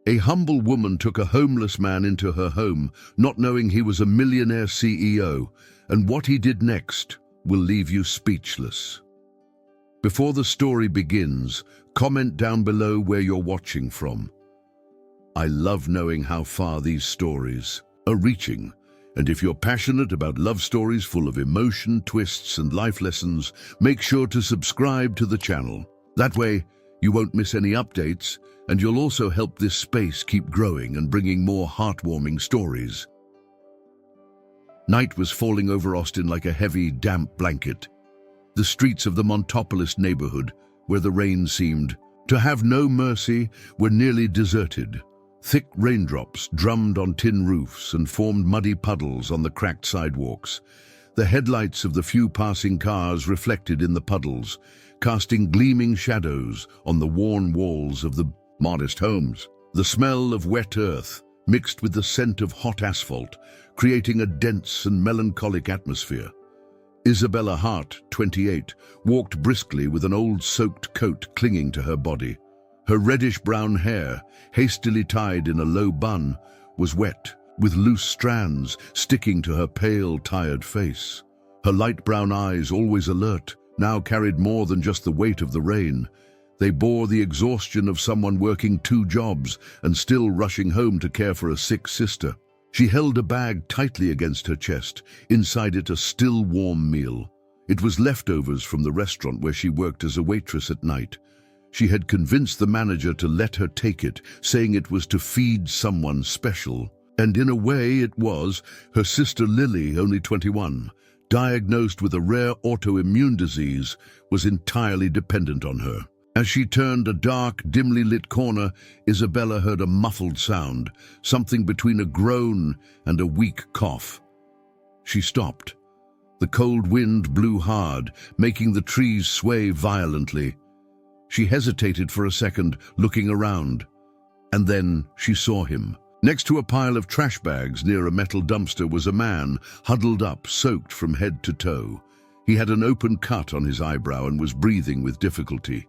A humble woman took a homeless man into her home, not knowing he was a millionaire CEO, and what he did next will leave you speechless. Before the story begins, comment down below where you're watching from. I love knowing how far these stories are reaching, and if you're passionate about love stories full of emotion, twists, and life lessons, make sure to subscribe to the channel. That way, you won't miss any updates, and you'll also help this space keep growing and bringing more heartwarming stories. Night was falling over Austin like a heavy, damp blanket. The streets of the Montopolis neighborhood, where the rain seemed to have no mercy, were nearly deserted. Thick raindrops drummed on tin roofs and formed muddy puddles on the cracked sidewalks. The headlights of the few passing cars reflected in the puddles, casting gleaming shadows on the worn walls of the modest homes. The smell of wet earth mixed with the scent of hot asphalt, creating a dense and melancholic atmosphere. Isabella Hart, 28, walked briskly with an old soaked coat clinging to her body. Her reddish-brown hair, hastily tied in a low bun, was wet, with loose strands sticking to her pale, tired face. Her light brown eyes, always alert, now carried more than just the weight of the rain. They bore the exhaustion of someone working 2 jobs and still rushing home to care for a sick sister. She held a bag tightly against her chest, inside it a still warm meal. It was leftovers from the restaurant where she worked as a waitress at night. She had convinced the manager to let her take it, saying it was to feed someone special. And in a way it was. Her sister Lily, only 21, diagnosed with a rare autoimmune disease, was entirely dependent on her. As she turned a dark, dimly lit corner, Isabella heard a muffled sound, something between a groan and a weak cough. She stopped. The cold wind blew hard, making the trees sway violently. She hesitated for a second, looking around. And then she saw him. Next to a pile of trash bags near a metal dumpster was a man, huddled up, soaked from head to toe. He had an open cut on his eyebrow and was breathing with difficulty.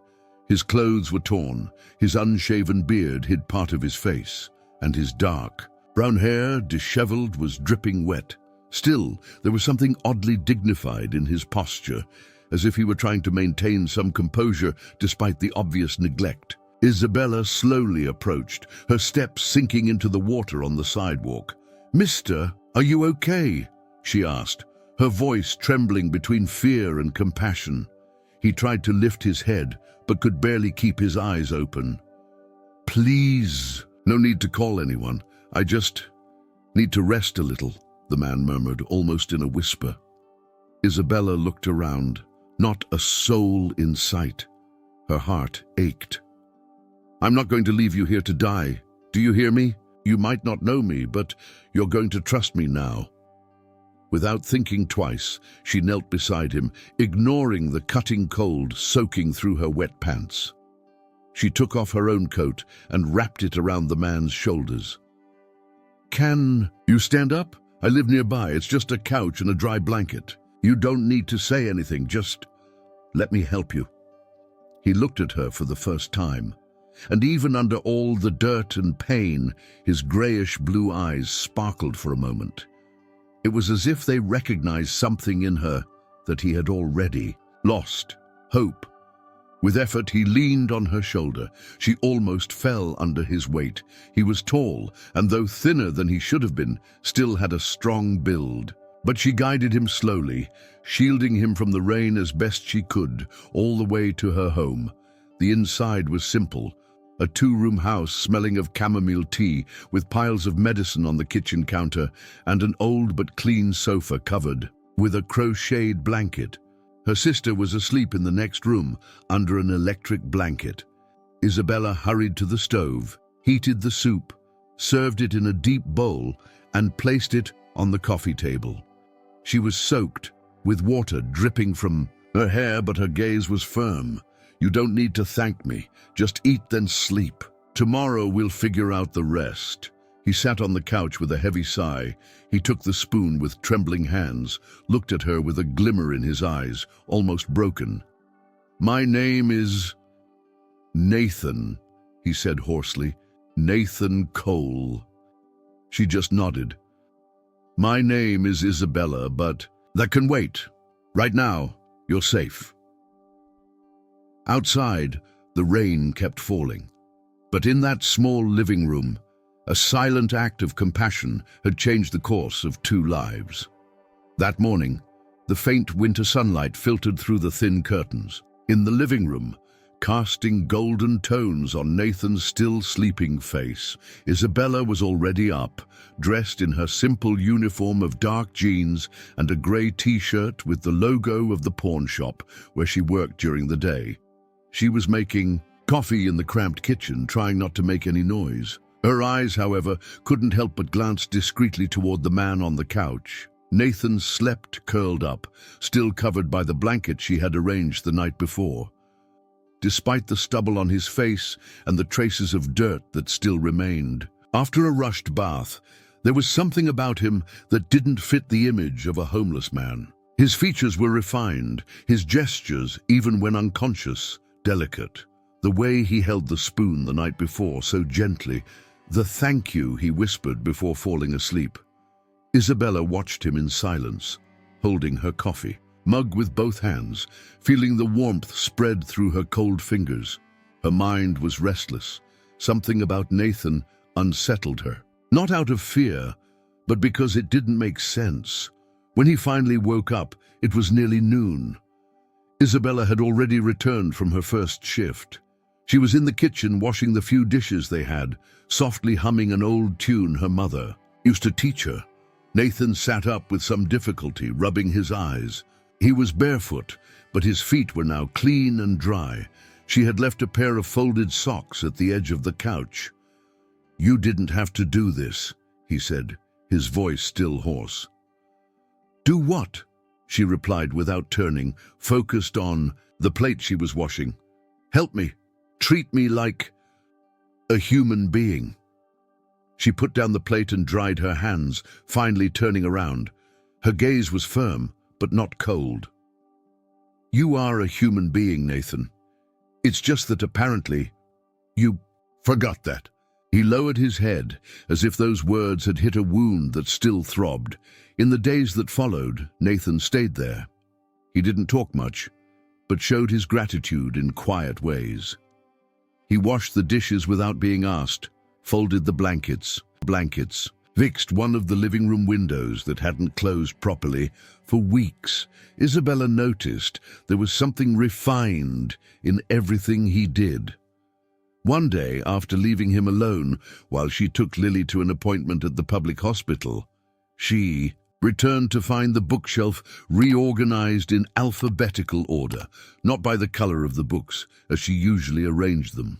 His clothes were torn, his unshaven beard hid part of his face, and his dark, brown hair, disheveled, was dripping wet. Still, there was something oddly dignified in his posture, as if he were trying to maintain some composure despite the obvious neglect. Isabella slowly approached, her steps sinking into the water on the sidewalk. "Mister, are you okay?" she asked, her voice trembling between fear and compassion. He tried to lift his head, but could barely keep his eyes open. "Please, no need to call anyone. I just need to rest a little," the man murmured, almost in a whisper. Isabella looked around. Not a soul in sight. Her heart ached. "I'm not going to leave you here to die. Do you hear me? You might not know me, but you're going to trust me now." Without thinking twice, she knelt beside him, ignoring the cutting cold soaking through her wet pants. She took off her own coat and wrapped it around the man's shoulders. "Can you stand up? I live nearby. It's just a couch and a dry blanket. You don't need to say anything, just let me help you." He looked at her for the first time, and even under all the dirt and pain, his grayish blue eyes sparkled for a moment. It was as if they recognized something in her that he had already lost: hope. With effort, he leaned on her shoulder. She almost fell under his weight. He was tall, and though thinner than he should have been, still had a strong build. But she guided him slowly, shielding him from the rain as best she could, all the way to her home. The inside was simple. A 2-room house smelling of chamomile tea, with piles of medicine on the kitchen counter, and an old but clean sofa covered with a crocheted blanket. Her sister was asleep in the next room, under an electric blanket. Isabella hurried to the stove, heated the soup, served it in a deep bowl, and placed it on the coffee table. She was soaked, with water dripping from her hair, but her gaze was firm. "You don't need to thank me. Just eat, then sleep. Tomorrow we'll figure out the rest." He sat on the couch with a heavy sigh. He took the spoon with trembling hands, looked at her with a glimmer in his eyes, almost broken. "My name is Nathan," he said hoarsely. Nathan Cole. She just nodded. My name is Isabella, but that can wait. Right now, you're safe. Outside, the rain kept falling. But in that small living room, a silent act of compassion had changed the course of 2 lives. That morning, the faint winter sunlight filtered through the thin curtains. In the living room, casting golden tones on Nathan's still sleeping face, Isabella was already up, dressed in her simple uniform of dark jeans and a grey t-shirt with the logo of the pawn shop where she worked during the day. She was making coffee in the cramped kitchen, trying not to make any noise. Her eyes, however, couldn't help but glance discreetly toward the man on the couch. Nathan slept curled up, still covered by the blanket she had arranged the night before. Despite the stubble on his face and the traces of dirt that still remained. After a rushed bath, there was something about him that didn't fit the image of a homeless man. His features were refined, his gestures, even when unconscious, delicate. The way he held the spoon the night before so gently, the thank you he whispered before falling asleep. Isabella watched him in silence, holding her coffee mug with both hands, feeling the warmth spread through her cold fingers. Her mind was restless. Something about Nathan unsettled her. Not out of fear, but because it didn't make sense. When he finally woke up, it was nearly noon. Isabella had already returned from her first shift. She was in the kitchen washing the few dishes they had, softly humming an old tune her mother used to teach her. Nathan sat up with some difficulty, rubbing his eyes. He was barefoot, but his feet were now clean and dry. She had left a pair of folded socks at the edge of the couch. "You didn't have to do this," he said, his voice still hoarse. "Do what?" she replied without turning, focused on the plate she was washing. "Help me. Treat me like a human being." She put down the plate and dried her hands, finally turning around. Her gaze was firm, but not cold. "You are a human being, Nathan. It's just that apparently you forgot that." He lowered his head, as if those words had hit a wound that still throbbed. In the days that followed, Nathan stayed there. He didn't talk much, but showed his gratitude in quiet ways. He washed the dishes without being asked, folded the blankets, fixed one of the living room windows that hadn't closed properly. For weeks, Isabella noticed there was something refined in everything he did. One day, after leaving him alone while she took Lily to an appointment at the public hospital, she returned to find the bookshelf reorganized in alphabetical order, not by the color of the books, as she usually arranged them.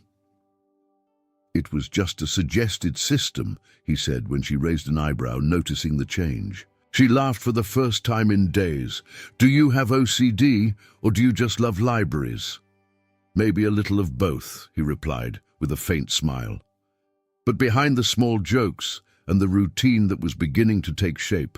"It was just a suggested system," he said when she raised an eyebrow, noticing the change. She laughed for the first time in days. "Do you have OCD, or do you just love libraries?" "Maybe a little of both," he replied, with a faint smile. But behind the small jokes and the routine that was beginning to take shape,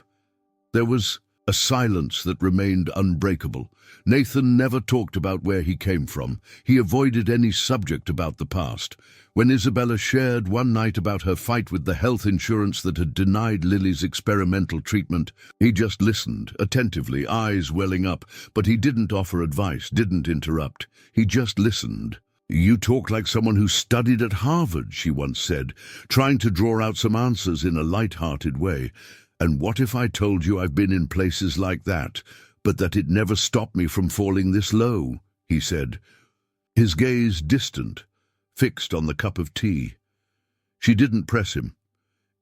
there was a silence that remained unbreakable. Nathan never talked about where he came from. He avoided any subject about the past. When Isabella shared one night about her fight with the health insurance that had denied Lily's experimental treatment, he just listened, attentively, eyes welling up, but he didn't offer advice, didn't interrupt. He just listened. "You talk like someone who studied at Harvard," she once said, trying to draw out some answers in a light-hearted way. "And what if I told you I've been in places like that, but that it never stopped me from falling this low?" he said, his gaze distant, fixed on the cup of tea. She didn't press him.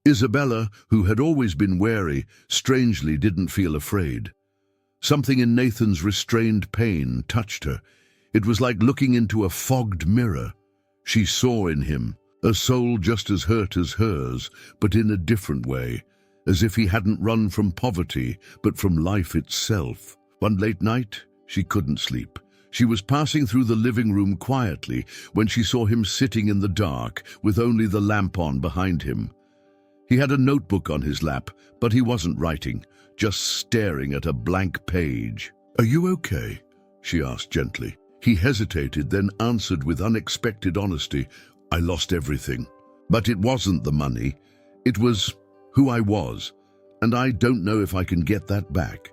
Isabella, who had always been wary, strangely didn't feel afraid. Something in Nathan's restrained pain touched her. It was like looking into a fogged mirror. She saw in him a soul just as hurt as hers, but in a different way, as if he hadn't run from poverty, but from life itself. One late night, she couldn't sleep. She was passing through the living room quietly when she saw him sitting in the dark with only the lamp on behind him. He had a notebook on his lap, but he wasn't writing, just staring at a blank page. "Are you okay?" she asked gently. He hesitated, then answered with unexpected honesty, "I lost everything." But it wasn't the money. It was who I was, and I don't know if I can get that back.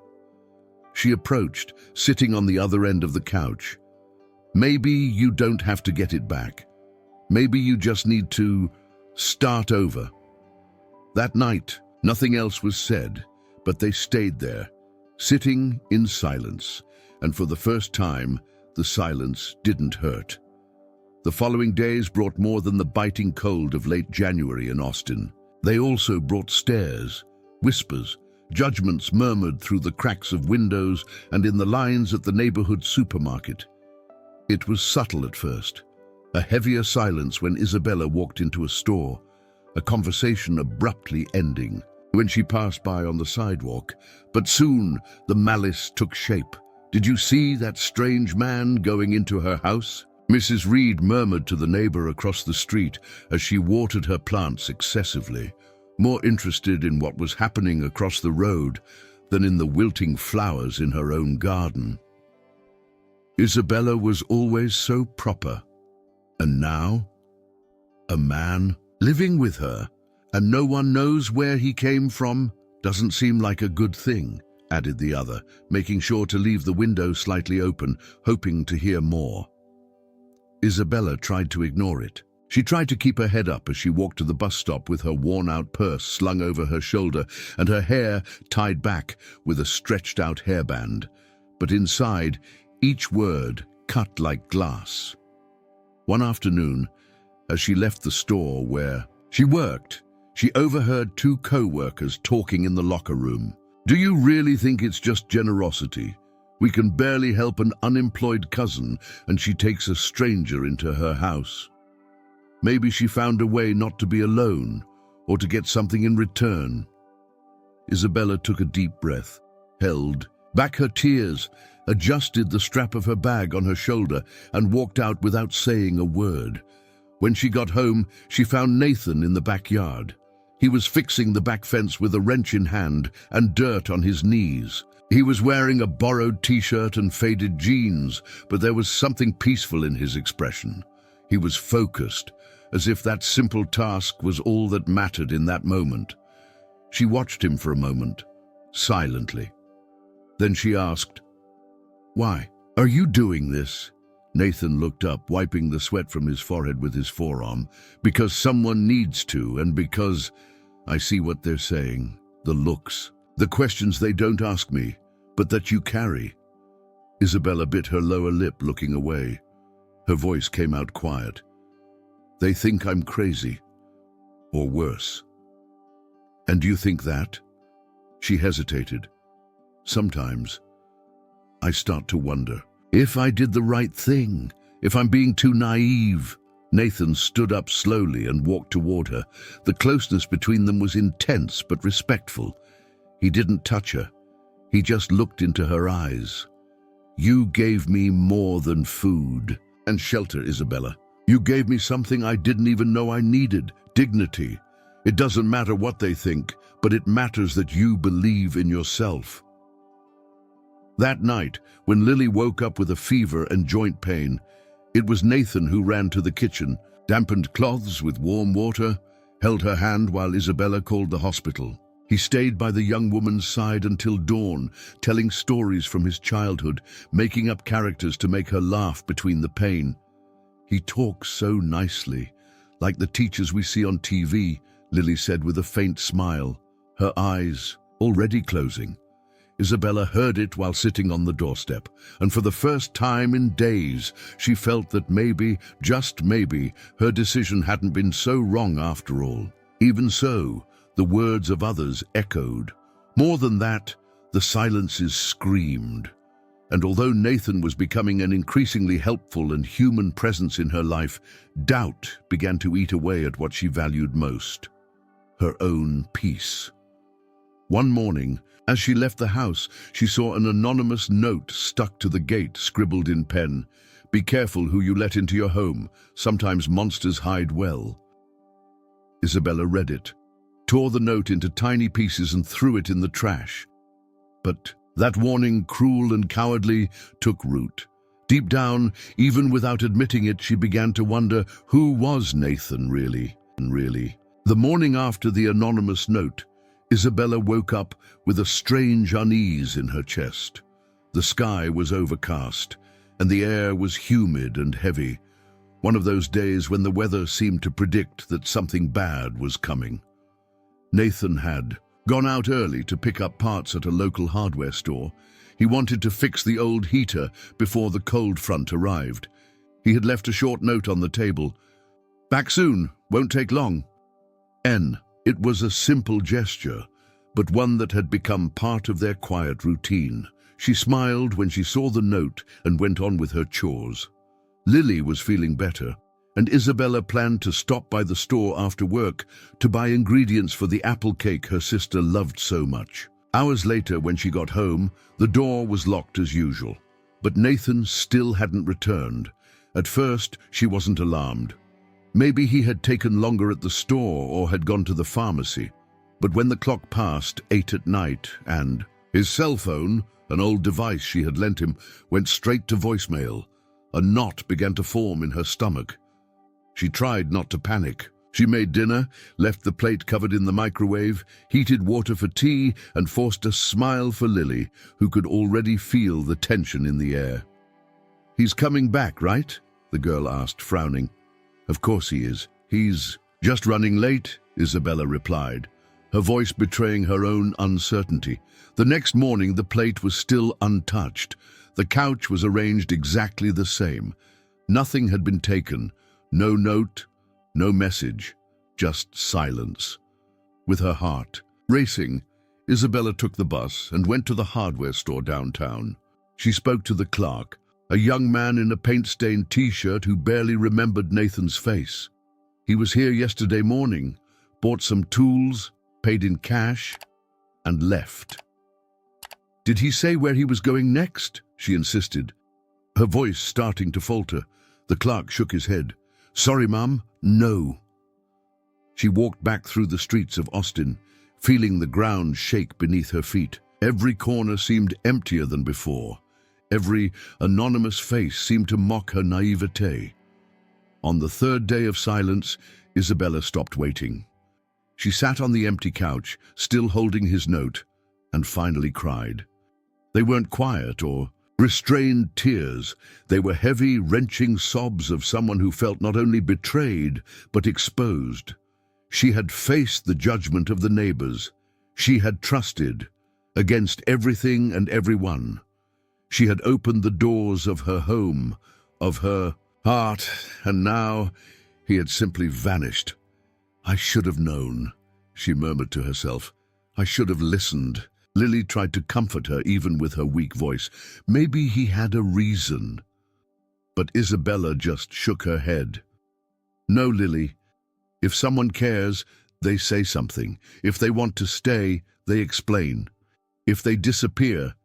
She approached, sitting on the other end of the couch. Maybe you don't have to get it back. Maybe you just need to start over. That night, nothing else was said, but they stayed there, sitting in silence, and for the first time, the silence didn't hurt. The following days brought more than the biting cold of late January in Austin. They also brought stares, whispers, judgments murmured through the cracks of windows and in the lines at the neighborhood supermarket. It was subtle at first, a heavier silence when Isabella walked into a store, a conversation abruptly ending when she passed by on the sidewalk, but soon the malice took shape. "Did you see that strange man going into her house?" Mrs. Reed murmured to the neighbor across the street as she watered her plants excessively, more interested in what was happening across the road than in the wilting flowers in her own garden. Isabella was always so proper, and now, a man living with her, and no one knows where he came from, doesn't seem like a good thing, added the other, making sure to leave the window slightly open, hoping to hear more. Isabella tried to ignore it. She tried to keep her head up as she walked to the bus stop with her worn-out purse slung over her shoulder and her hair tied back with a stretched-out hairband. But inside, each word cut like glass. One afternoon, as she left the store where she worked, she overheard two co-workers talking in the locker room. "Do you really think it's just generosity? We can barely help an unemployed cousin, and she takes a stranger into her house. Maybe she found a way not to be alone, or to get something in return." Isabella took a deep breath, held back her tears, adjusted the strap of her bag on her shoulder, and walked out without saying a word. When she got home, she found Nathan in the backyard. He was fixing the back fence with a wrench in hand and dirt on his knees. He was wearing a borrowed t-shirt and faded jeans, but there was something peaceful in his expression. He was focused, as if that simple task was all that mattered in that moment. She watched him for a moment, silently. Then she asked, "Why are you doing this?" Nathan looked up, wiping the sweat from his forehead with his forearm. "Because someone needs to, and because I see what they're saying, the looks, the questions they don't ask me, but that you carry." Isabella bit her lower lip, looking away. Her voice came out quiet. "They think I'm crazy, or worse." "And you think that?" She hesitated. "Sometimes I start to wonder if I did the right thing, if I'm being too naive." Nathan stood up slowly and walked toward her. The closeness between them was intense but respectful. He didn't touch her. He just looked into her eyes. "You gave me more than food and shelter, Isabella. You gave me something I didn't even know I needed, dignity. It doesn't matter what they think, but it matters that you believe in yourself." That night, when Lily woke up with a fever and joint pain, it was Nathan who ran to the kitchen, dampened cloths with warm water, held her hand while Isabella called the hospital. He stayed by the young woman's side until dawn, telling stories from his childhood, making up characters to make her laugh between the pain. "He talks so nicely, like the teachers we see on TV," Lily said with a faint smile, her eyes already closing. Isabella heard it while sitting on the doorstep, and for the first time in days, she felt that maybe, just maybe, her decision hadn't been so wrong after all. Even so, the words of others echoed. More than that, the silences screamed. And although Nathan was becoming an increasingly helpful and human presence in her life, doubt began to eat away at what she valued most: her own peace. One morning, as she left the house, she saw an anonymous note stuck to the gate, scribbled in pen. "Be careful who you let into your home. Sometimes monsters hide well." Isabella read it, tore the note into tiny pieces and threw it in the trash. But that warning, cruel and cowardly, took root. Deep down, even without admitting it, she began to wonder, who was Nathan really? really. The morning after the anonymous note, Isabella woke up with a strange unease in her chest. The sky was overcast, and the air was humid and heavy, one of those days when the weather seemed to predict that something bad was coming. Nathan had gone out early to pick up parts at a local hardware store. He wanted to fix the old heater before the cold front arrived. He had left a short note on the table. "Back soon, won't take long. N." It was a simple gesture, but one that had become part of their quiet routine. She smiled when she saw the note and went on with her chores. Lily was feeling better, and Isabella planned to stop by the store after work to buy ingredients for the apple cake her sister loved so much. Hours later, when she got home, the door was locked as usual. But Nathan still hadn't returned. At first, she wasn't alarmed. Maybe he had taken longer at the store or had gone to the pharmacy. But when the clock passed 8 at night and his cell phone, an old device she had lent him, went straight to voicemail, a knot began to form in her stomach. She tried not to panic. She made dinner, left the plate covered in the microwave, heated water for tea, and forced a smile for Lily, who could already feel the tension in the air. "He's coming back, right?" the girl asked, frowning. "Of course he is. He's just running late," Isabella replied, her voice betraying her own uncertainty. The next morning, the plate was still untouched. The couch was arranged exactly the same. Nothing had been taken. No note, no message, just silence. With her heart racing, Isabella took the bus and went to the hardware store downtown. She spoke to the clerk, a young man in a paint-stained t-shirt who barely remembered Nathan's face. "He was here yesterday morning, bought some tools, paid in cash, and left." "Did he say where he was going next?" she insisted, her voice starting to falter. The clerk shook his head. "Sorry, Mum, no." She walked back through the streets of Austin, feeling the ground shake beneath her feet. Every corner seemed emptier than before. Every anonymous face seemed to mock her naivete. On the third day of silence, Isabella stopped waiting. She sat on the empty couch, still holding his note, and finally cried. They weren't quiet or restrained tears. They were heavy, wrenching sobs of someone who felt not only betrayed, but exposed. She had faced the judgment of the neighbors. She had trusted, against everything and everyone. She had opened the doors of her home, of her heart, and now he had simply vanished. "I should have known," she murmured to herself. "I should have listened." Lily tried to comfort her, even with her weak voice. Maybe he had a reason. But Isabella just shook her head. "No, Lily. If someone cares, they say something. If they want to stay, they explain. If they disappear,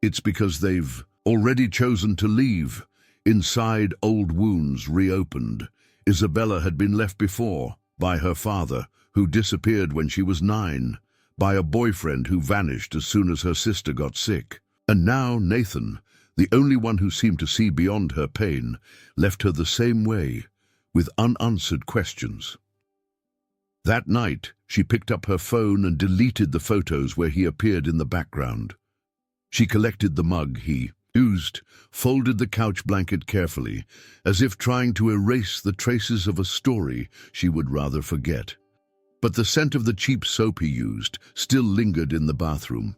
it's because they've already chosen to leave." Inside, old wounds reopened. Isabella had been left before, by her father, who disappeared when she was 9, by a boyfriend who vanished as soon as her sister got sick. And now Nathan, the only one who seemed to see beyond her pain, left her the same way, with unanswered questions. That night, she picked up her phone and deleted the photos where he appeared in the background. She collected the mug he used, folded the couch blanket carefully, as if trying to erase the traces of a story she would rather forget. But the scent of the cheap soap he used still lingered in the bathroom,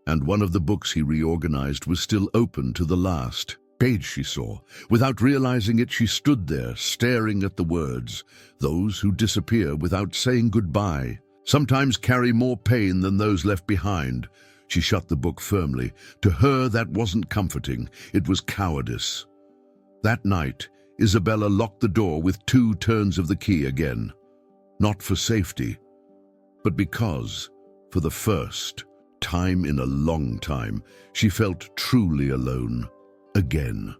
and one of the books he reorganized was still open to the last page she saw. Without realizing it, she stood there, staring at the words. Those who disappear without saying goodbye sometimes carry more pain than those left behind. She shut the book firmly. To her, that wasn't comforting. It was cowardice. That night, Isabella locked the door with 2 turns of the key again. Not for safety, but because, for the first time in a long time, she felt truly alone. Again.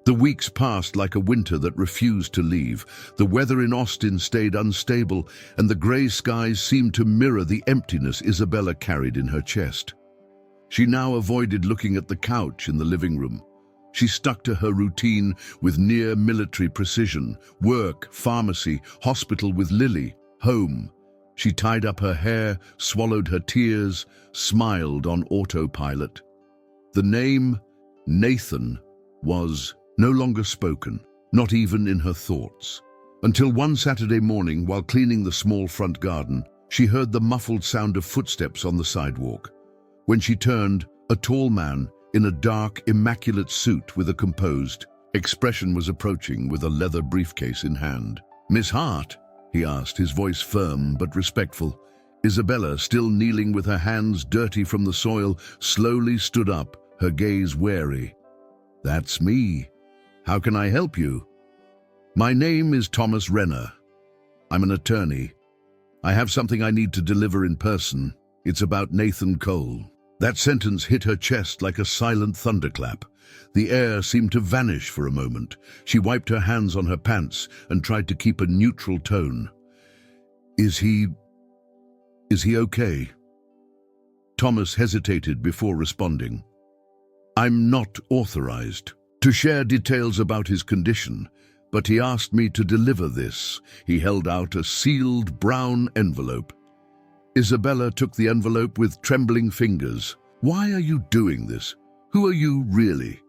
The weeks passed like a winter that refused to leave. The weather in Austin stayed unstable, and the gray skies seemed to mirror the emptiness Isabella carried in her chest. She now avoided looking at the couch in the living room. She stuck to her routine with near-military precision. Work, pharmacy, hospital with Lily, home. She tied up her hair, swallowed her tears, smiled on autopilot. The name, Nathan, was no longer spoken, not even in her thoughts. Until one Saturday morning, while cleaning the small front garden, she heard the muffled sound of footsteps on the sidewalk. When she turned, a tall man in a dark, immaculate suit with a composed expression was approaching with a leather briefcase in hand. "Miss Hart?" he asked, his voice firm but respectful. Isabella, still kneeling with her hands dirty from the soil, slowly stood up, her gaze wary. "That's me. How can I help you?" "My name is Thomas Renner. I'm an attorney. I have something I need to deliver in person. It's about Nathan Cole." That sentence hit her chest like a silent thunderclap. The air seemed to vanish for a moment. She wiped her hands on her pants and tried to keep a neutral tone. Is he okay?" Thomas hesitated before responding. "I'm not authorized to share details about his condition, but he asked me to deliver this." He held out a sealed brown envelope. Isabella took the envelope with trembling fingers. "Why are you doing this? Who are you really?"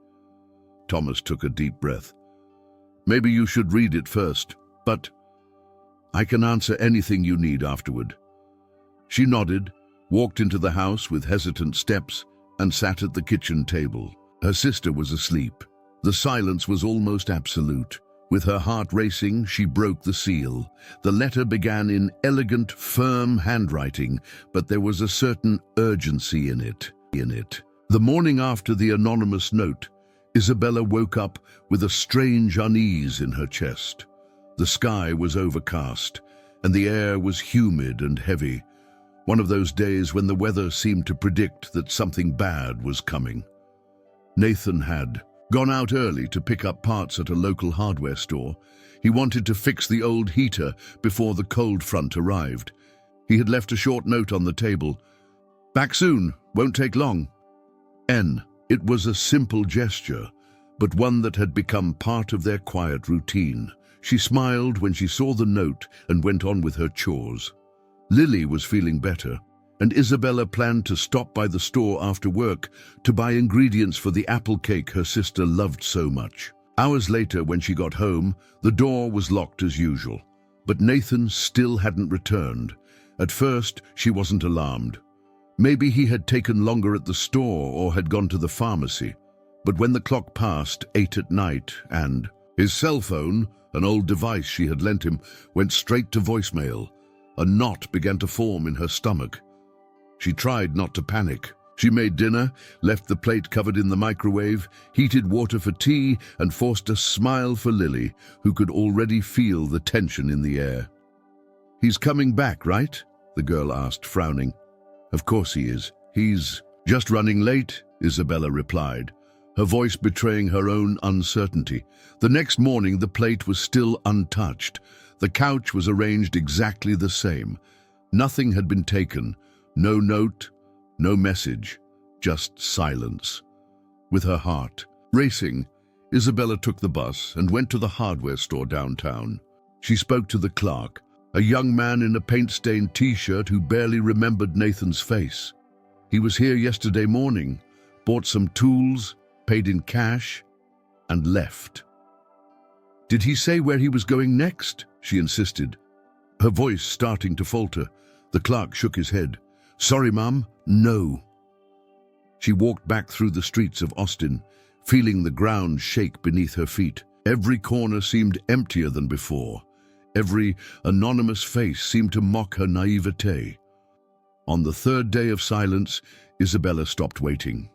Thomas took a deep breath. "Maybe you should read it first, but I can answer anything you need afterward." She nodded, walked into the house with hesitant steps, and sat at the kitchen table. Her sister was asleep. The silence was almost absolute. With her heart racing, she broke the seal. The letter began in elegant, firm handwriting, but there was a certain urgency in it. The morning after the anonymous note, Isabella woke up with a strange unease in her chest. The sky was overcast, and the air was humid and heavy. One of those days when the weather seemed to predict that something bad was coming. Nathan had gone out early to pick up parts at a local hardware store. He wanted to fix the old heater before the cold front arrived. He had left a short note on the table. "Back soon, won't take long. N." It was a simple gesture, but one that had become part of their quiet routine. She smiled when she saw the note and went on with her chores. Lily was feeling better, and Isabella planned to stop by the store after work to buy ingredients for the apple cake her sister loved so much. Hours later, when she got home, the door was locked as usual, but Nathan still hadn't returned. At first, she wasn't alarmed. Maybe he had taken longer at the store or had gone to the pharmacy. But when the clock passed 8 at night and his cell phone, an old device she had lent him, went straight to voicemail, a knot began to form in her stomach. She tried not to panic. She made dinner, left the plate covered in the microwave, heated water for tea, and forced a smile for Lily, who could already feel the tension in the air. "He's coming back, right?" the girl asked, frowning. "Of course he is. He's just running late," Isabella replied, her voice betraying her own uncertainty. The next morning, the plate was still untouched. The couch was arranged exactly the same. Nothing had been taken. No note, no message, just silence. With her heart racing, Isabella took the bus and went to the hardware store downtown. She spoke to the clerk, a young man in a paint-stained t-shirt who barely remembered Nathan's face. "He was here yesterday morning, bought some tools, paid in cash, and left." "Did he say where he was going next?" she insisted, her voice starting to falter. The clerk shook his head. "Sorry, Mum, no." She walked back through the streets of Austin, feeling the ground shake beneath her feet. Every corner seemed emptier than before. Every anonymous face seemed to mock her naivete. On the third day of silence, Isabella stopped waiting.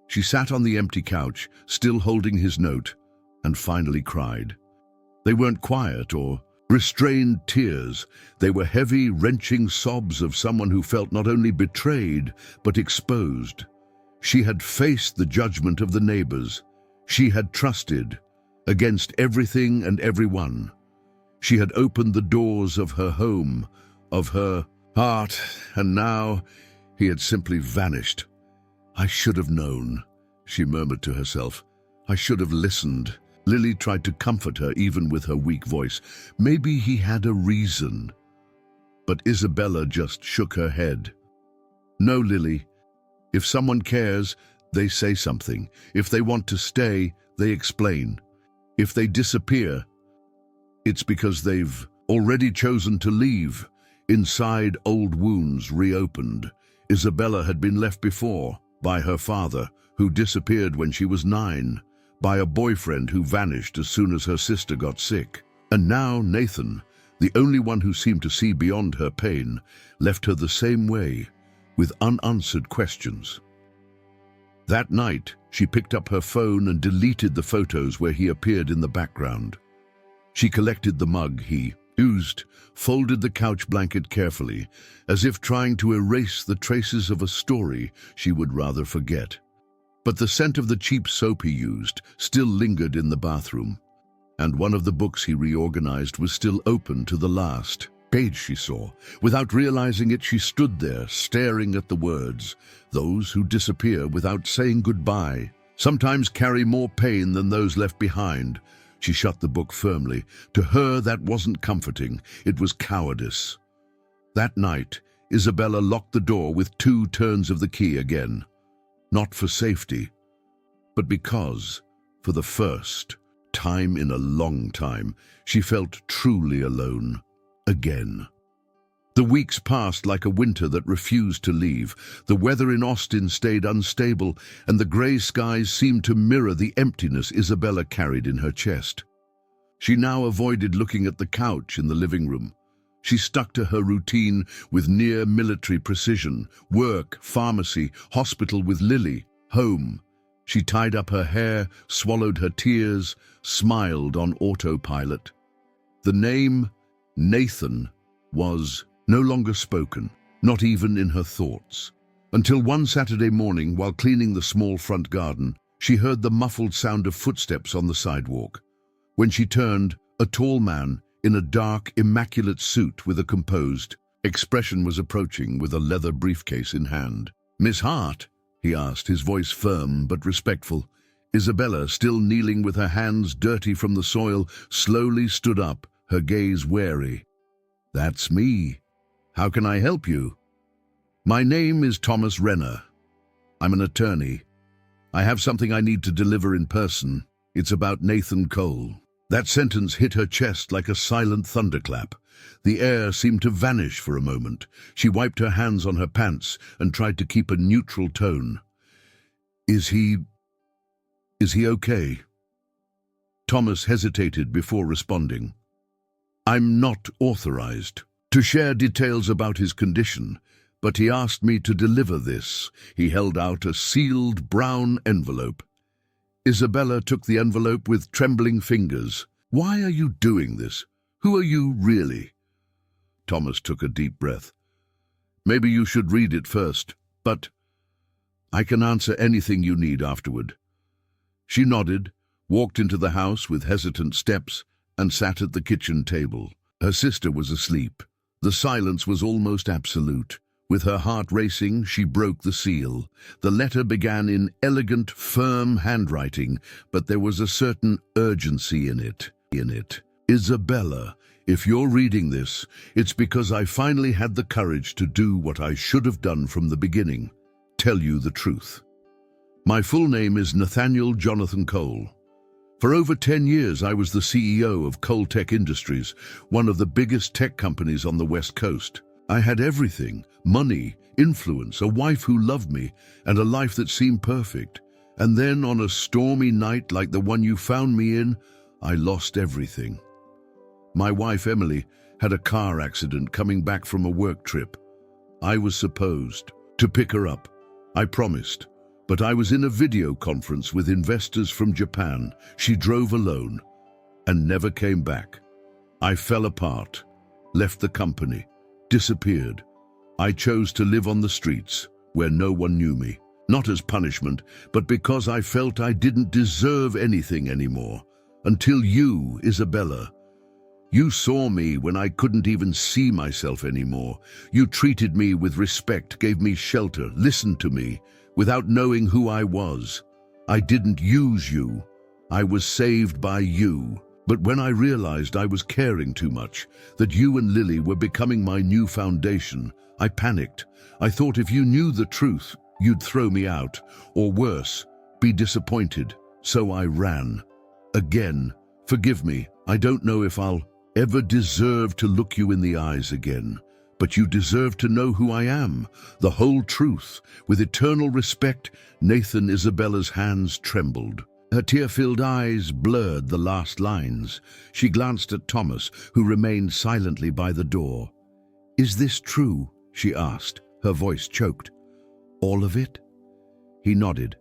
She sat on the empty couch, still holding his note, and finally cried. They weren't quiet or restrained tears. They were heavy, wrenching sobs of someone who felt not only betrayed, but exposed. She had faced the judgment of the neighbors. She had trusted against everything and everyone. She had opened the doors of her home, of her heart, and now he had simply vanished. "I should have known," she murmured to herself. I should have listened. Lily tried to comfort her even with her weak voice. Maybe he had a reason. But Isabella just shook her head. No, Lily. If someone cares, they say something. If they want to stay, they explain. If they disappear, it's because they've already chosen to leave. Inside, old wounds reopened. Isabella had been left before by her father, who disappeared when she was 9, by a boyfriend who vanished as soon as her sister got sick. And now Nathan, the only one who seemed to see beyond her pain, left her the same way, with unanswered questions. That night, she picked up her phone and deleted the photos where he appeared in the background. She collected the mug he used, folded the couch blanket carefully, as if trying to erase the traces of a story she would rather forget. But the scent of the cheap soap he used still lingered in the bathroom, and one of the books he reorganized was still open to the last page she saw. Without realizing it, she stood there, staring at the words, "Those who disappear without saying goodbye sometimes carry more pain than those left behind." She shut the book firmly. To her, that wasn't comforting. It was cowardice. That night, Isabella locked the door with 2 turns of the key again. Not for safety, but because, for the first time in a long time, she felt truly alone. Again. The weeks passed like a winter that refused to leave. The weather in Austin stayed unstable, and the grey skies seemed to mirror the emptiness Isabella carried in her chest. She now avoided looking at the couch in the living room. She stuck to her routine with near-military precision: work, pharmacy, hospital with Lily, home. She tied up her hair, swallowed her tears, smiled on autopilot. The name Nathan was no longer spoken, not even in her thoughts. Until one Saturday morning, while cleaning the small front garden, she heard the muffled sound of footsteps on the sidewalk. When she turned, a tall man in a dark, immaculate suit with a composed expression was approaching with a leather briefcase in hand. "Miss Hart?" he asked, his voice firm but respectful. Isabella, still kneeling with her hands dirty from the soil, slowly stood up, her gaze wary. "That's me. How can I help you?" "My name is Thomas Renner. I'm an attorney. I have something I need to deliver in person. It's about Nathan Cole." That sentence hit her chest like a silent thunderclap. The air seemed to vanish for a moment. She wiped her hands on her pants and tried to keep a neutral tone. Is he okay?" Thomas hesitated before responding. "I'm not authorized to share details about his condition, but he asked me to deliver this." He held out a sealed brown envelope. Isabella took the envelope with trembling fingers. "Why are you doing this? Who are you really?" Thomas took a deep breath. "Maybe you should read it first, but I can answer anything you need afterward." She nodded, walked into the house with hesitant steps, and sat at the kitchen table. Her sister was asleep. The silence was almost absolute. With her heart racing, she broke the seal. The letter began in elegant, firm handwriting, but there was a certain urgency in it. "Isabella, if you're reading this, it's because I finally had the courage to do what I should have done from the beginning. Tell you the truth. My full name is Nathaniel Jonathan Cole. For over 10 years, I was the CEO of Cole Tech Industries, one of the biggest tech companies on the West Coast. I had everything: money, influence, a wife who loved me, and a life that seemed perfect. And then on a stormy night like the one you found me in, I lost everything. My wife, Emily, had a car accident coming back from a work trip. I was supposed to pick her up. I promised. But I was in a video conference with investors from Japan. She drove alone and never came back. I fell apart, left the company, disappeared. I chose to live on the streets where no one knew me, not as punishment, but because I felt I didn't deserve anything anymore. Until you, Isabella. You saw me when I couldn't even see myself anymore. You treated me with respect, gave me shelter, listened to me, without knowing who I was. I didn't use you. I was saved by you. But when I realized I was caring too much, that you and Lily were becoming my new foundation, I panicked. I thought if you knew the truth, you'd throw me out, or worse, be disappointed. So I ran. Again, forgive me. I don't know if I'll ever deserve to look you in the eyes again. But you deserve to know who I am, the whole truth. With eternal respect, Nathan. Isabella's hands trembled. Her tear-filled eyes blurred the last lines. She glanced at Thomas, who remained silently by the door. "Is this true?" she asked, her voice choked. "All of it?" He nodded.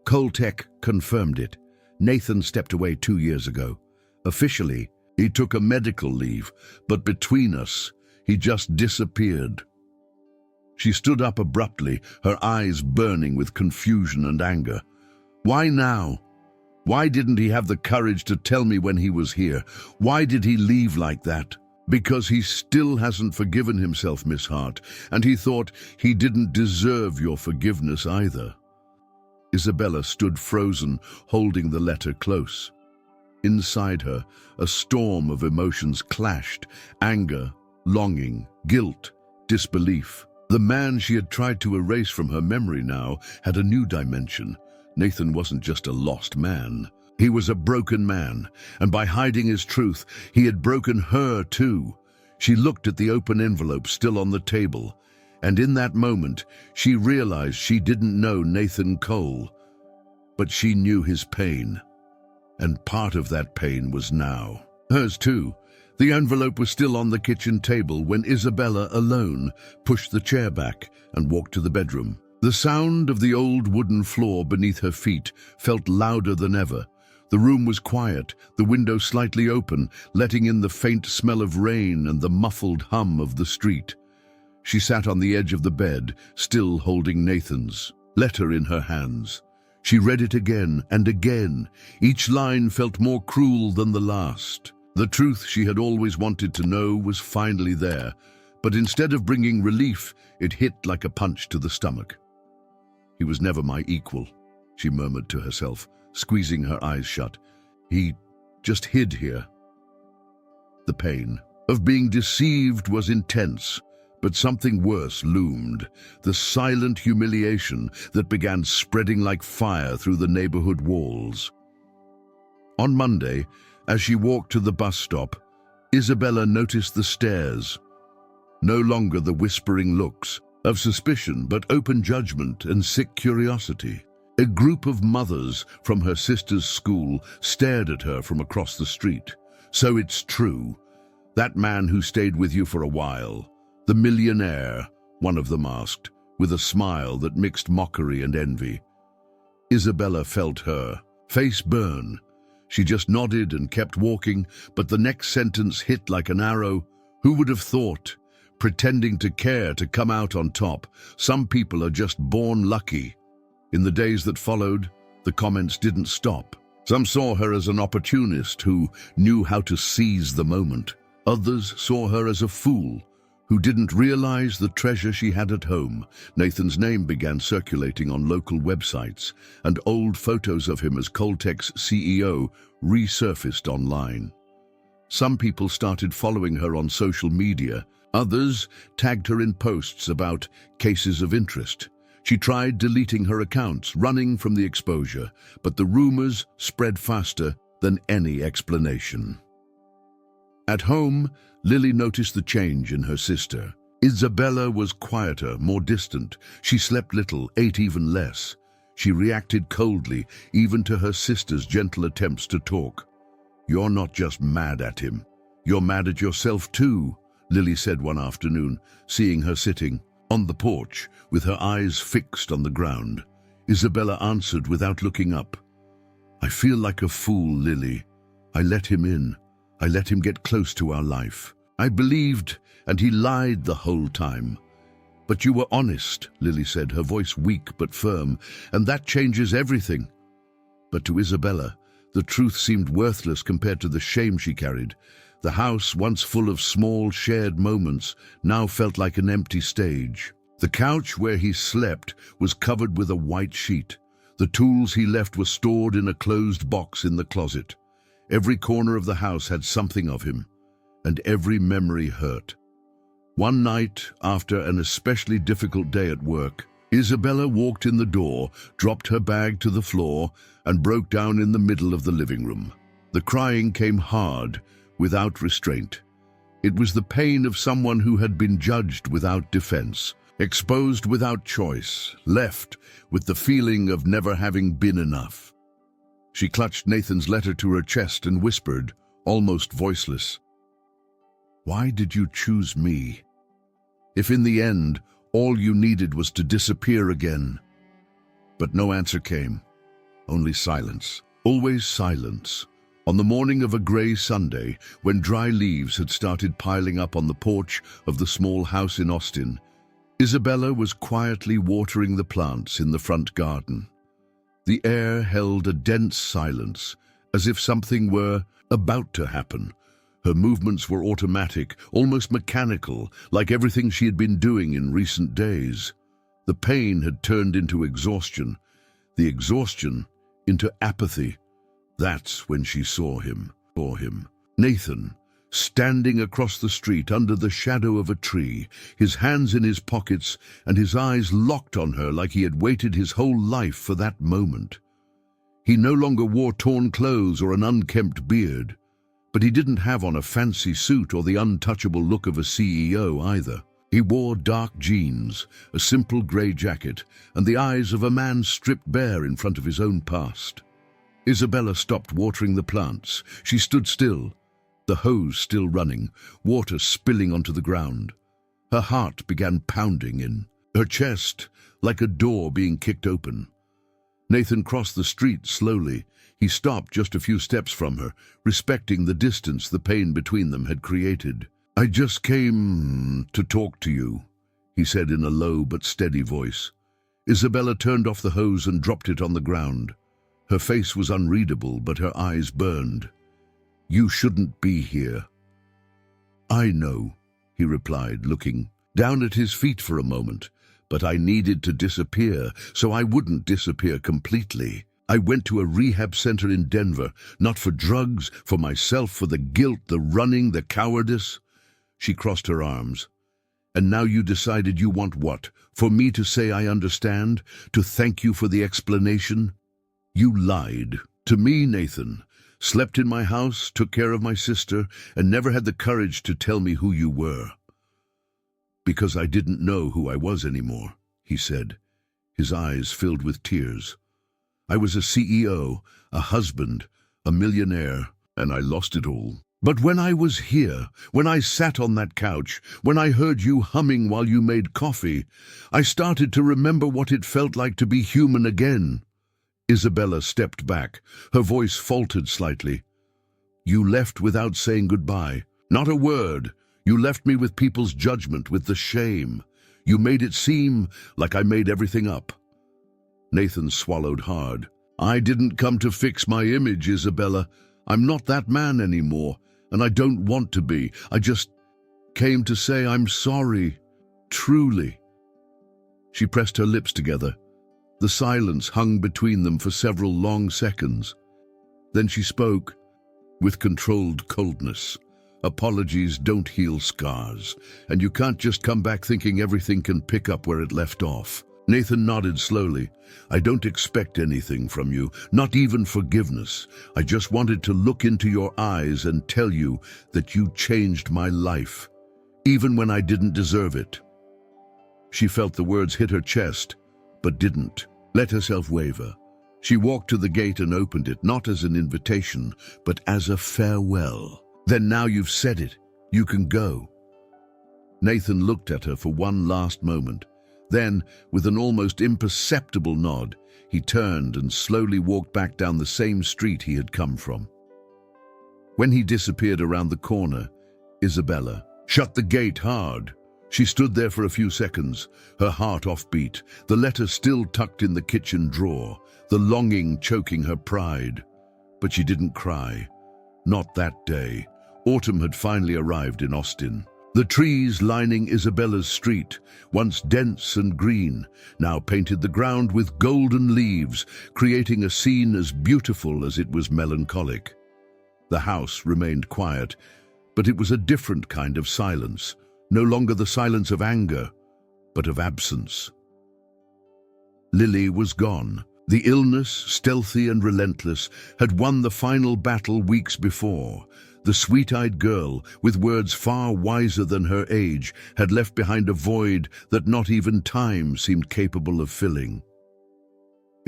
Coltech confirmed it. Nathan stepped away 2 years ago. Officially, he took a medical leave, but between us, he just disappeared. She stood up abruptly, her eyes burning with confusion and anger. Why now? Why didn't he have the courage to tell me when he was here? Why did he leave like that? Because he still hasn't forgiven himself, Miss Hart, and he thought he didn't deserve your forgiveness either. Isabella stood frozen, holding the letter close. Inside her, a storm of emotions clashed: anger, longing, guilt, disbelief. The man she had tried to erase from her memory now had a new dimension. Nathan wasn't just a lost man. He was a broken man, and by hiding his truth, he had broken her too. She looked at the open envelope still on the table, and in that moment, she realized she didn't know Nathan Cole, but she knew his pain. And part of that pain was now hers too. The envelope was still on the kitchen table when Isabella, alone, pushed the chair back and walked to the bedroom. The sound of the old wooden floor beneath her feet felt louder than ever. The room was quiet, the window slightly open, letting in the faint smell of rain and the muffled hum of the street. She sat on the edge of the bed, still holding Nathan's letter in her hands. She read it again and again. Each line felt more cruel than the last. The truth she had always wanted to know was finally there, but instead of bringing relief, it hit like a punch to the stomach. "He was never my equal," she murmured to herself, squeezing her eyes shut. "He just hid here." The pain of being deceived was intense, but something worse loomed: the silent humiliation that began spreading like fire through the neighborhood walls. On Monday, as she walked to the bus stop, Isabella noticed the stares. No longer the whispering looks of suspicion, but open judgment and sick curiosity. A group of mothers from her sister's school stared at her from across the street. "So it's true. That man who stayed with you for a while. The millionaire," one of them asked, with a smile that mixed mockery and envy. Isabella felt her face burn. She just nodded and kept walking, but the next sentence hit like an arrow. Who would have thought? Pretending to care to come out on top. Some people are just born lucky. In the days that followed, the comments didn't stop. Some saw her as an opportunist who knew how to seize the moment. Others saw her as a fool who didn't realize the treasure she had at home. Nathan's name began circulating on local websites, and old photos of him as Coltech's CEO resurfaced online. Some people started following her on social media. Others tagged her in posts about cases of interest. She tried deleting her accounts, running from the exposure, but the rumors spread faster than any explanation. At home, Lily noticed the change in her sister. Isabella was quieter, more distant. She slept little, ate even less. She reacted coldly, even to her sister's gentle attempts to talk. "You're not just mad at him. You're mad at yourself too," Lily said one afternoon, seeing her sitting on the porch with her eyes fixed on the ground. Isabella answered without looking up. "I feel like a fool, Lily. I let him in. I let him get close to our life. I believed, and he lied the whole time." "But you were honest," Lily said, her voice weak but firm, "and that changes everything." But to Isabella, the truth seemed worthless compared to the shame she carried. The house, once full of small, shared moments, now felt like an empty stage. The couch where he slept was covered with a white sheet. The tools he left were stored in a closed box in the closet. Every corner of the house had something of him, and every memory hurt. One night, after an especially difficult day at work, Isabella walked in the door, dropped her bag to the floor, and broke down in the middle of the living room. The crying came hard, without restraint. It was the pain of someone who had been judged without defense, exposed without choice, left with the feeling of never having been enough. She clutched Nathan's letter to her chest and whispered, almost voiceless, "Why did you choose me? If in the end, all you needed was to disappear again." But no answer came, only silence, always silence. On the morning of a grey Sunday, when dry leaves had started piling up on the porch of the small house in Austin, Isabella was quietly watering the plants in the front garden. The air held a dense silence, as if something were about to happen. Her movements were automatic, almost mechanical, like everything she had been doing in recent days. The pain had turned into exhaustion, the exhaustion into apathy. That's when she saw him. Nathan, standing across the street under the shadow of a tree, his hands in his pockets and his eyes locked on her like he had waited his whole life for that moment. He no longer wore torn clothes or an unkempt beard, but he didn't have on a fancy suit or the untouchable look of a CEO either. He wore dark jeans, a simple grey jacket, and the eyes of a man stripped bare in front of his own past. Isabella stopped watering the plants. She stood still, the hose still running, water spilling onto the ground. Her heart began pounding in her chest, like a door being kicked open. Nathan crossed the street slowly. He stopped just a few steps from her, respecting the distance the pain between them had created. "I just came to talk to you," he said in a low but steady voice. Isabella turned off the hose and dropped it on the ground. Her face was unreadable, but her eyes burned. "You shouldn't be here." "I know," he replied, looking down at his feet for a moment. "But I needed to disappear, so I wouldn't disappear completely. I went to a rehab center in Denver, not for drugs, for myself, for the guilt, the running, the cowardice." She crossed her arms. "And now you decided you want what? For me to say I understand? To thank you for the explanation? You lied. To me, Nathan. Slept in my house, took care of my sister, and never had the courage to tell me who you were." "Because I didn't know who I was anymore," he said, his eyes filled with tears. "I was a CEO, a husband, a millionaire, and I lost it all. But when I was here, when I sat on that couch, when I heard you humming while you made coffee, I started to remember what it felt like to be human again." Isabella stepped back. Her voice faltered slightly. "You left without saying goodbye. Not a word. You left me with people's judgment, with the shame. You made it seem like I made everything up." Nathan swallowed hard. "I didn't come to fix my image, Isabella. I'm not that man anymore, and I don't want to be. I just came to say I'm sorry. Truly." She pressed her lips together. The silence hung between them for several long seconds. Then she spoke, with controlled coldness. "Apologies don't heal scars, and you can't just come back thinking everything can pick up where it left off." Nathan nodded slowly. "I don't expect anything from you, not even forgiveness. I just wanted to look into your eyes and tell you that you changed my life, even when I didn't deserve it." She felt the words hit her chest, but didn't let herself waver. She walked to the gate and opened it, not as an invitation, but as a farewell. "Then now you've said it, you can go." Nathan looked at her for one last moment. Then, with an almost imperceptible nod, he turned and slowly walked back down the same street he had come from. When he disappeared around the corner, Isabella shut the gate hard. She stood there for a few seconds, her heart offbeat, the letter still tucked in the kitchen drawer, the longing choking her pride. But she didn't cry. Not that day. Autumn had finally arrived in Austin. The trees lining Isabella's street, once dense and green, now painted the ground with golden leaves, creating a scene as beautiful as it was melancholic. The house remained quiet, but it was a different kind of silence, no longer the silence of anger, but of absence. Lily was gone. The illness, stealthy and relentless, had won the final battle weeks before. The sweet-eyed girl, with words far wiser than her age, had left behind a void that not even time seemed capable of filling.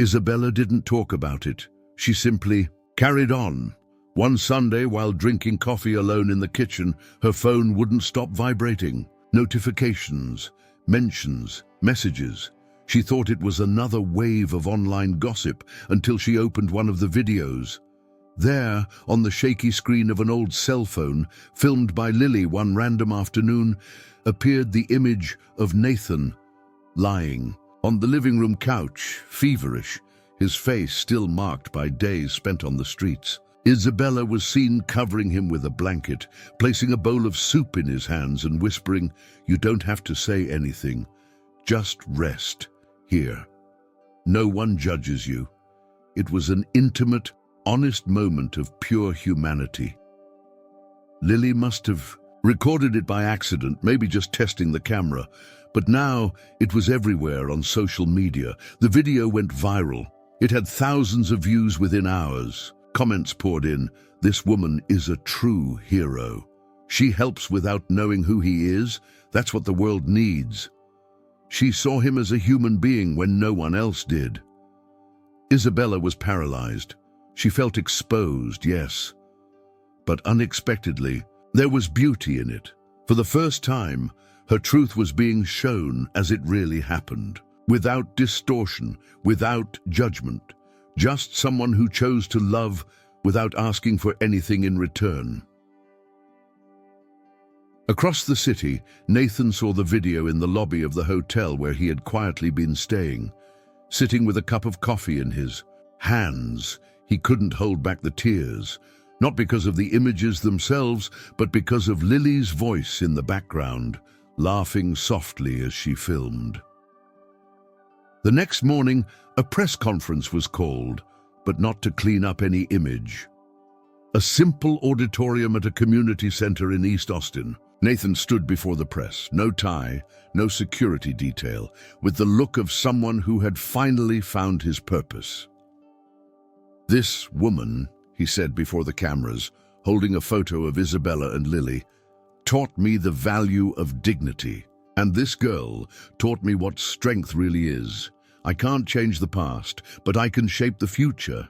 Isabella didn't talk about it. She simply carried on. One Sunday, while drinking coffee alone in the kitchen, her phone wouldn't stop vibrating. Notifications, mentions, messages. She thought it was another wave of online gossip until she opened one of the videos. There, on the shaky screen of an old cell phone, filmed by Lily one random afternoon, appeared the image of Nathan, lying on the living room couch, feverish, his face still marked by days spent on the streets. Isabella was seen covering him with a blanket, placing a bowl of soup in his hands and whispering, "You don't have to say anything. Just rest here. No one judges you." It was an intimate, honest moment of pure humanity. Lily must have recorded it by accident, maybe just testing the camera, but now it was everywhere on social media. The video went viral. It had thousands of views within hours. Comments poured in, "This woman is a true hero. She helps without knowing who he is. That's what the world needs." She saw him as a human being when no one else did. Isabella was paralyzed. She felt exposed, yes. But unexpectedly, there was beauty in it. For the first time, her truth was being shown as it really happened. Without distortion, without judgment. Just someone who chose to love without asking for anything in return. Across the city, Nathan saw the video in the lobby of the hotel where he had quietly been staying. Sitting with a cup of coffee in his hands, he couldn't hold back the tears, not because of the images themselves, but because of Lily's voice in the background, laughing softly as she filmed. The next morning, a press conference was called, but not to clean up any image. A simple auditorium at a community center in East Austin. Nathan stood before the press, no tie, no security detail, with the look of someone who had finally found his purpose. "This woman," he said before the cameras, holding a photo of Isabella and Lily, "taught me the value of dignity. And this girl taught me what strength really is. I can't change the past, but I can shape the future,"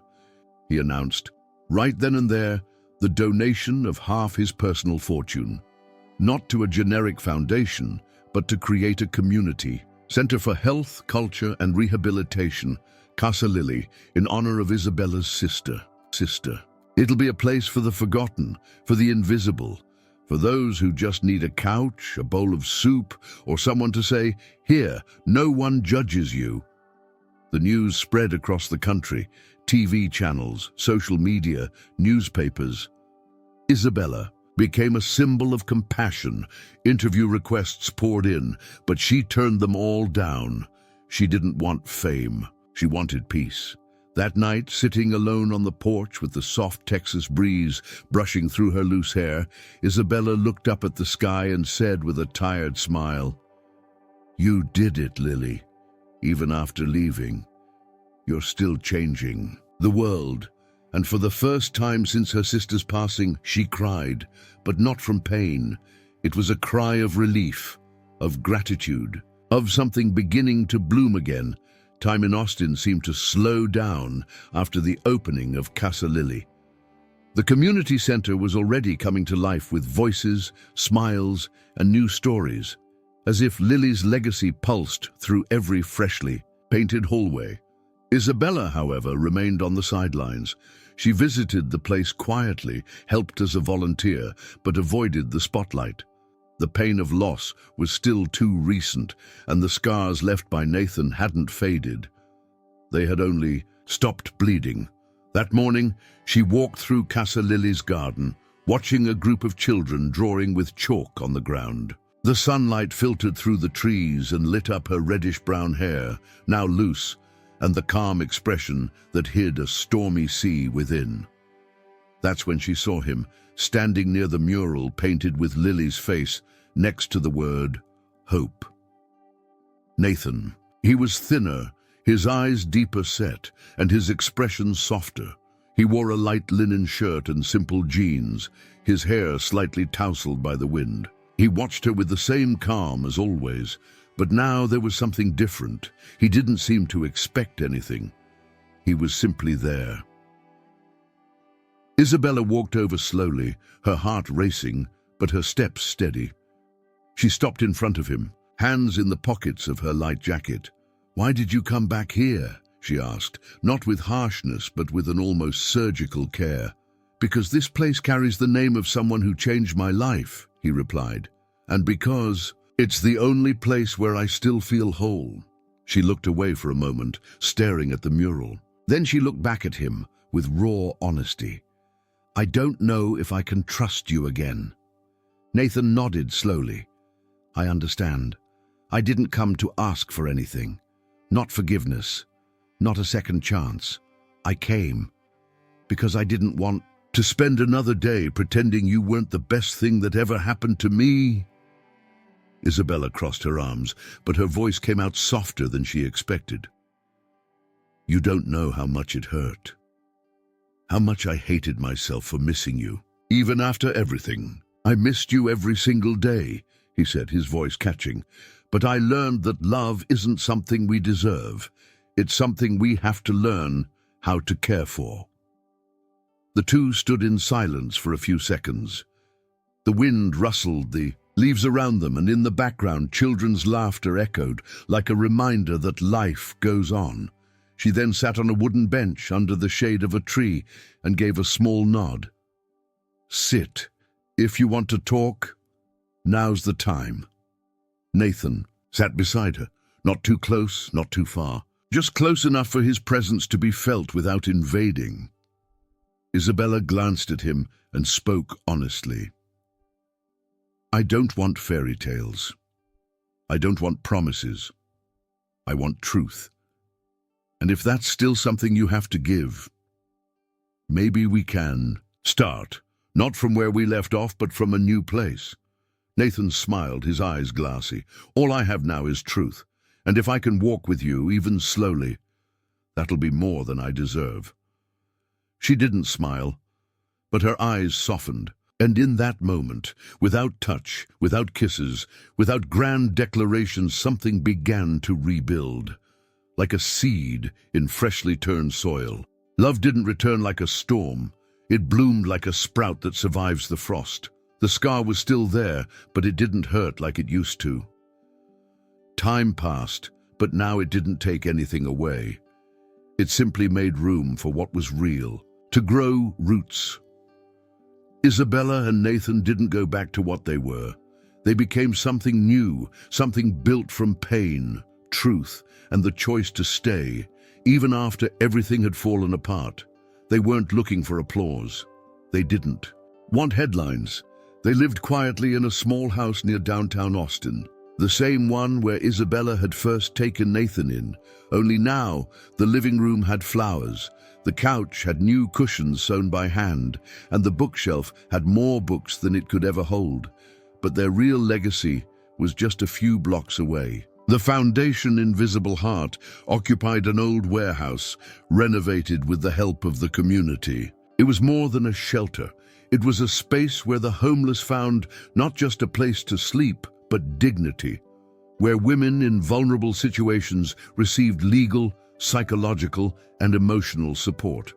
he announced. Right then and there, the donation of half his personal fortune. Not to a generic foundation, but to create a community. Center for Health, Culture and Rehabilitation, Casa Lily, in honor of Isabella's sister. It'll be a place for the forgotten, for the invisible, for those who just need a couch, a bowl of soup, or someone to say, "Here, no one judges you." The news spread across the country, TV channels, social media, newspapers. Isabella became a symbol of compassion. Interview requests poured in, but she turned them all down. She didn't want fame. She wanted peace. That night, sitting alone on the porch with the soft Texas breeze brushing through her loose hair, Isabella looked up at the sky and said with a tired smile, "You did it, Lily. Even after leaving, you're still changing the world." And for the first time since her sister's passing, she cried, but not from pain. It was a cry of relief, of gratitude, of something beginning to bloom again. Time in Austin seemed to slow down after the opening of Casa Lily. The community center was already coming to life with voices, smiles, and new stories, as if Lily's legacy pulsed through every freshly painted hallway. Isabella, however, remained on the sidelines. She visited the place quietly, helped as a volunteer, but avoided the spotlight. The pain of loss was still too recent, and the scars left by Nathan hadn't faded. They had only stopped bleeding. That morning, she walked through Casa Lily's garden, watching a group of children drawing with chalk on the ground. The sunlight filtered through the trees and lit up her reddish-brown hair, now loose, and the calm expression that hid a stormy sea within. That's when she saw him, standing near the mural painted with Lily's face, next to the word hope. Nathan. He was thinner, his eyes deeper set, and his expression softer. He wore a light linen shirt and simple jeans, his hair slightly tousled by the wind. He watched her with the same calm as always, but now there was something different. He didn't seem to expect anything. He was simply there. Isabella walked over slowly, her heart racing, but her steps steady. She stopped in front of him, hands in the pockets of her light jacket. "Why did you come back here?" she asked, not with harshness but with an almost surgical care. "Because this place carries the name of someone who changed my life," he replied. "And because it's the only place where I still feel whole." She looked away for a moment, staring at the mural. Then she looked back at him with raw honesty. "I don't know if I can trust you again." Nathan nodded slowly. "I understand. I didn't come to ask for anything. Not forgiveness. Not a second chance. I came because I didn't want to spend another day pretending you weren't the best thing that ever happened to me." Isabella crossed her arms, but her voice came out softer than she expected. "You don't know how much it hurt. How much I hated myself for missing you. Even after everything. I missed you every single day," he said, his voice catching. "But I learned that love isn't something we deserve. It's something we have to learn how to care for." The two stood in silence for a few seconds. The wind rustled the leaves around them, and in the background children's laughter echoed, like a reminder that life goes on. She then sat on a wooden bench under the shade of a tree and gave a small nod. "Sit. If you want to talk, now's the time." Nathan sat beside her, not too close, not too far, just close enough for his presence to be felt without invading. Isabella glanced at him and spoke honestly. "I don't want fairy tales. I don't want promises. I want truth. And if that's still something you have to give, maybe we can start, not from where we left off, but from a new place." Nathan smiled, his eyes glassy. "All I have now is truth, and if I can walk with you, even slowly, that'll be more than I deserve." She didn't smile, but her eyes softened, and in that moment, without touch, without kisses, without grand declarations, something began to rebuild. Like a seed in freshly turned soil. Love didn't return like a storm. It bloomed like a sprout that survives the frost. The scar was still there, but it didn't hurt like it used to. Time passed, but now it didn't take anything away. It simply made room for what was real, to grow roots. Isabella and Nathan didn't go back to what they were. They became something new, something built from pain, truth, and the choice to stay, even after everything had fallen apart. They weren't looking for applause. They didn't want headlines. They lived quietly in a small house near downtown Austin, the same one where Isabella had first taken Nathan in, only now the living room had flowers, the couch had new cushions sewn by hand, and the bookshelf had more books than it could ever hold. But their real legacy was just a few blocks away. The foundation in Isabella Hart occupied an old warehouse, renovated with the help of the community. It was more than a shelter. It was a space where the homeless found not just a place to sleep, but dignity, where women in vulnerable situations received legal, psychological, and emotional support.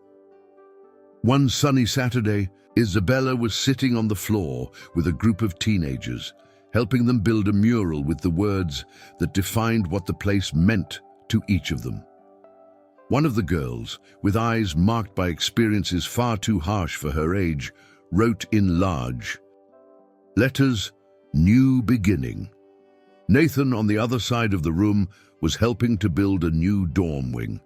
One sunny Saturday, Isabella was sitting on the floor with a group of teenagers, helping them build a mural with the words that defined what the place meant to each of them. One of the girls, with eyes marked by experiences far too harsh for her age, wrote in large letters, "New Beginning." Nathan, on the other side of the room, was helping to build a new dorm wing.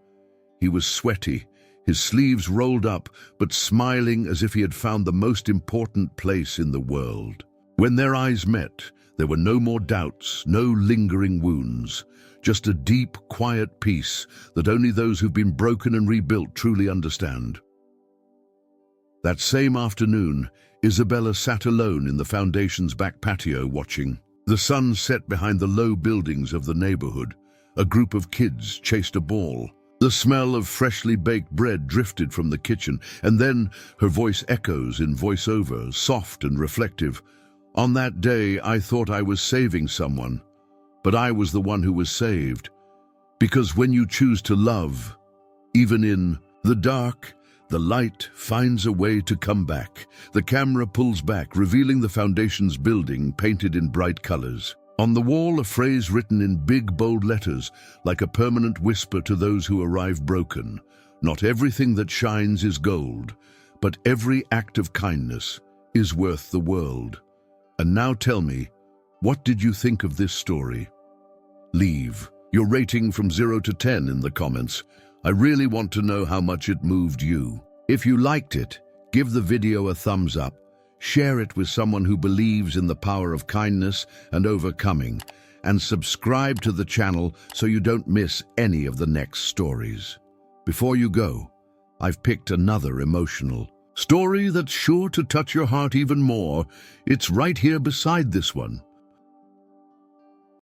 He was sweaty, his sleeves rolled up, but smiling as if he had found the most important place in the world. When their eyes met, there were no more doubts, no lingering wounds, just a deep, quiet peace that only those who've been broken and rebuilt truly understand. That same afternoon, Isabella sat alone in the foundation's back patio watching. The sun set behind the low buildings of the neighborhood. A group of kids chased a ball. The smell of freshly baked bread drifted from the kitchen, and then her voice echoes in voiceover, soft and reflective. On that day, I thought I was saving someone, but I was the one who was saved. Because when you choose to love, even in the dark, the light finds a way to come back. The camera pulls back, revealing the foundation's building painted in bright colors. On the wall, a phrase written in big, bold letters, like a permanent whisper to those who arrive broken. Not everything that shines is gold, but every act of kindness is worth the world. And now tell me, what did you think of this story? Leave your rating from 0 to 10 in the comments. I really want to know how much it moved you. If you liked it, give the video a thumbs up. Share it with someone who believes in the power of kindness and overcoming, and subscribe to the channel so you don't miss any of the next stories. Before you go, I've picked another emotional story that's sure to touch your heart even more. It's right here beside this one.